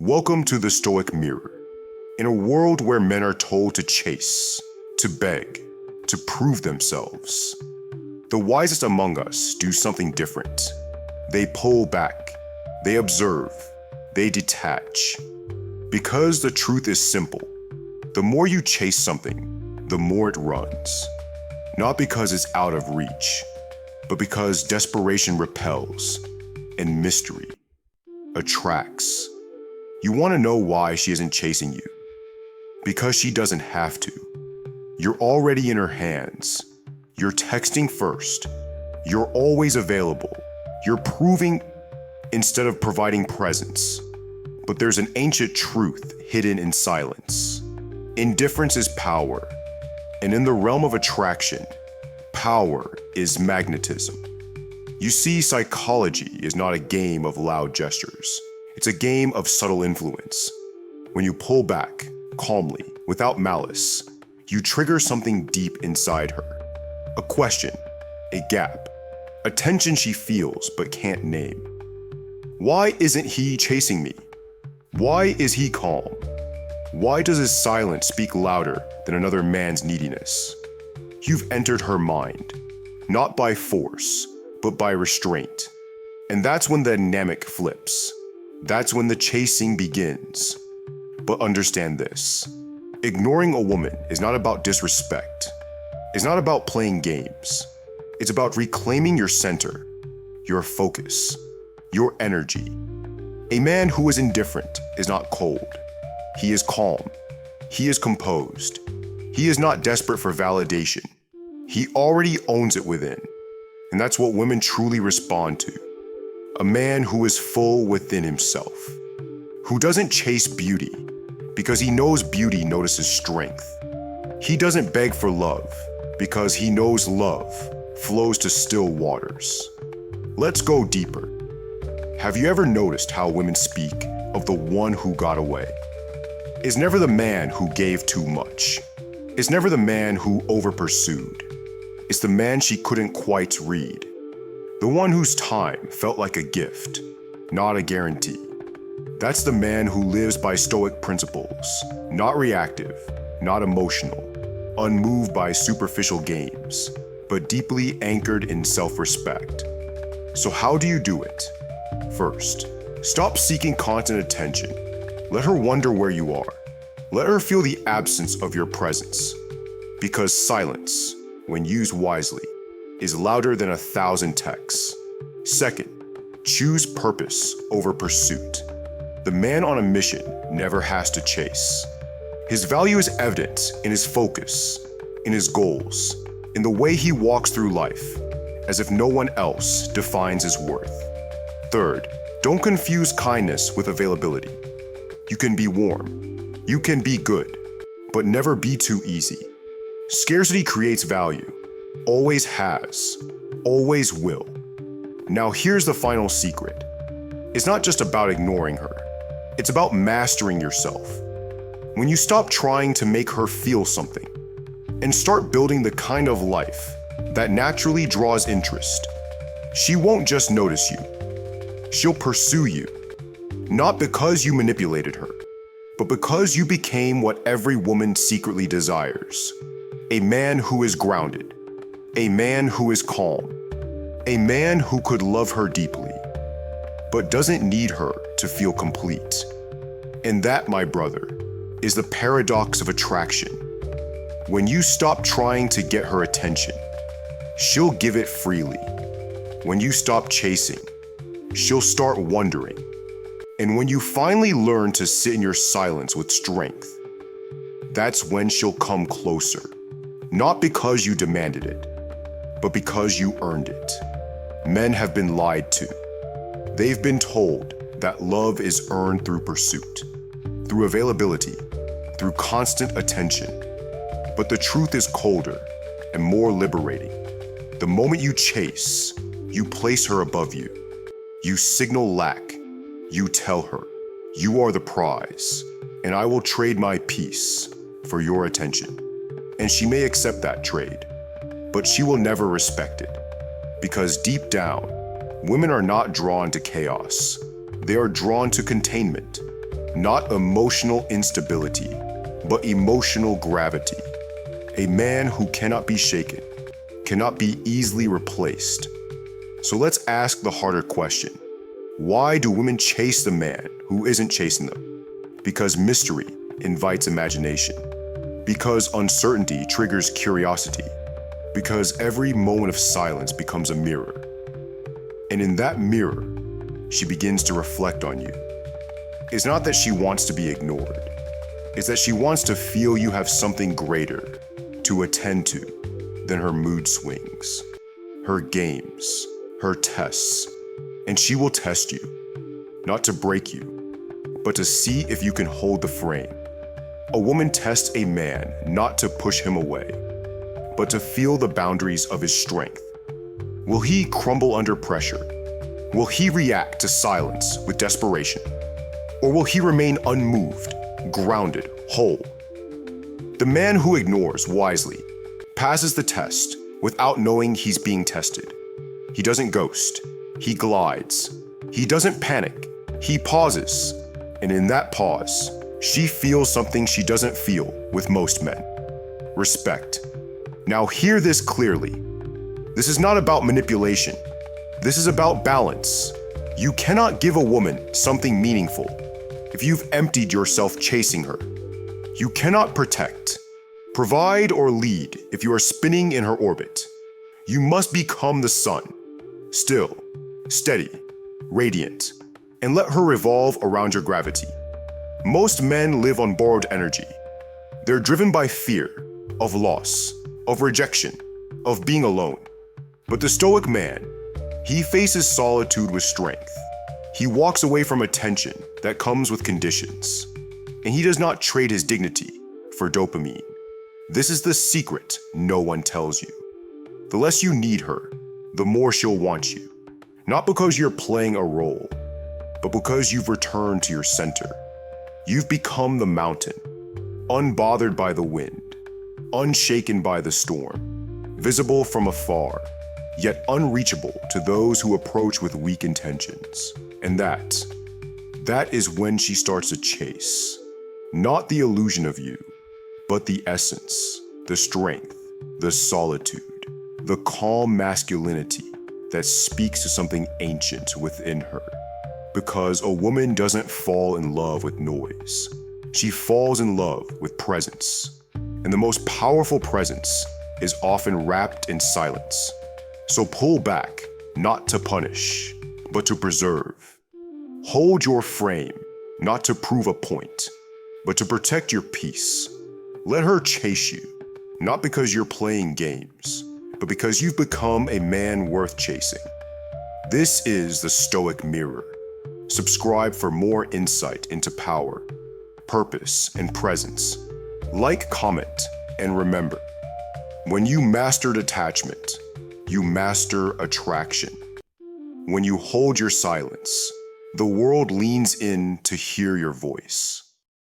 Welcome to the Stoic mirror. In a world where men are told to chase, to beg, to prove themselves, the wisest among us do something different. They pull back, they observe, they detach. Because the truth is simple, the more you chase something, the more it runs. Not because it's out of reach, but because desperation repels and mystery attracts. You want to know why she isn't chasing you? Because she doesn't have to. You're already in her hands. You're texting first. You're always available. You're proving instead of providing presence. But there's an ancient truth hidden in silence. Indifference is power. And in the realm of attraction, power is magnetism. You see, psychology is not a game of loud gestures. It's a game of subtle influence. When you pull back, calmly, without malice, you trigger something deep inside her. A question, a gap, a tension she feels but can't name. Why isn't he chasing me? Why is he calm? Why does his silence speak louder than another man's neediness? You've entered her mind, not by force, but by restraint. And that's when the dynamic flips. That's when the chasing begins. But understand this. Ignoring a woman is not about disrespect. It's not about playing games. It's about reclaiming your center, your focus, your energy. A man who is indifferent is not cold. He is calm. He is composed. He is not desperate for validation. He already owns it within. And that's what women truly respond to. A man who is full within himself, who doesn't chase beauty because he knows beauty notices strength. He doesn't beg for love because he knows love flows to still waters. Let's go deeper. Have you ever noticed how women speak of the one who got away? It's never the man who gave too much. It's never the man who over-pursued. It's the man she couldn't quite read. The one whose time felt like a gift, not a guarantee. That's the man who lives by Stoic principles, not reactive, not emotional, unmoved by superficial games, but deeply anchored in self-respect. So how do you do it? First, stop seeking constant attention. Let her wonder where you are. Let her feel the absence of your presence. Because silence, when used wisely, is louder than 1,000 texts. Second, choose purpose over pursuit. The man on a mission never has to chase. His value is evident in his focus, in his goals, in the way he walks through life, as if no one else defines his worth. Third, don't confuse kindness with availability. You can be warm, you can be good, but never be too easy. Scarcity creates value. Always has, always will. Now here's the final secret. It's not just about ignoring her. It's about mastering yourself. When you stop trying to make her feel something and start building the kind of life that naturally draws interest, she won't just notice you. She'll pursue you, not because you manipulated her, but because you became what every woman secretly desires. A man who is grounded. A man who is calm. A man who could love her deeply, but doesn't need her to feel complete. And that, my brother, is the paradox of attraction. When you stop trying to get her attention, she'll give it freely. When you stop chasing, she'll start wondering. And when you finally learn to sit in your silence with strength, that's when she'll come closer. Not because you demanded it, but because you earned it. Men have been lied to. They've been told that love is earned through pursuit, through availability, through constant attention. But the truth is colder and more liberating. The moment you chase, you place her above you. You signal lack. You tell her, you are the prize, and I will trade my peace for your attention. And she may accept that trade, but she will never respect it. Because deep down, women are not drawn to chaos. They are drawn to containment, Not emotional instability, but emotional gravity. A man who cannot be shaken, cannot be easily replaced. So let's ask the harder question. Why do women chase the man who isn't chasing them? Because mystery invites imagination. Because uncertainty triggers curiosity. Because every moment of silence becomes a mirror. And in that mirror, she begins to reflect on you. It's not that she wants to be ignored. It's that she wants to feel you have something greater to attend to than her mood swings, her games, her tests. And she will test you, not to break you, but to see if you can hold the frame. A woman tests a man not to push him away, but to feel the boundaries of his strength. Will he crumble under pressure? Will he react to silence with desperation? Or will he remain unmoved, grounded, whole? The man who ignores wisely passes the test without knowing he's being tested. He doesn't ghost. He glides. He doesn't panic. He pauses. And in that pause, she feels something she doesn't feel with most men. Respect. Now hear this clearly. This is not about manipulation. This is about balance. You cannot give a woman something meaningful if you've emptied yourself chasing her. You cannot protect, provide, or lead if you are spinning in her orbit. You must become the sun, still, steady, radiant, and let her revolve around your gravity. Most men live on borrowed energy. They're driven by fear of loss, of rejection, of being alone. But the Stoic man, he faces solitude with strength. He walks away from attention that comes with conditions. And he does not trade his dignity for dopamine. This is the secret no one tells you. The less you need her, the more she'll want you. Not because you're playing a role, but because you've returned to your center. You've become the mountain, unbothered by the wind, unshaken by the storm, visible from afar, yet unreachable to those who approach with weak intentions. And that is when she starts to chase. Not the illusion of you, but the essence, the strength, the solitude, the calm masculinity that speaks to something ancient within her. Because a woman doesn't fall in love with noise. She falls in love with presence. And the most powerful presence is often wrapped in silence. So pull back, not to punish, but to preserve. Hold your frame, not to prove a point, but to protect your peace. Let her chase you, not because you're playing games, but because you've become a man worth chasing. This is the Stoic Mirror. Subscribe for more insight into power, purpose, and presence. Like, comment, and remember, when you master detachment, you master attraction. When you hold your silence, the world leans in to hear your voice.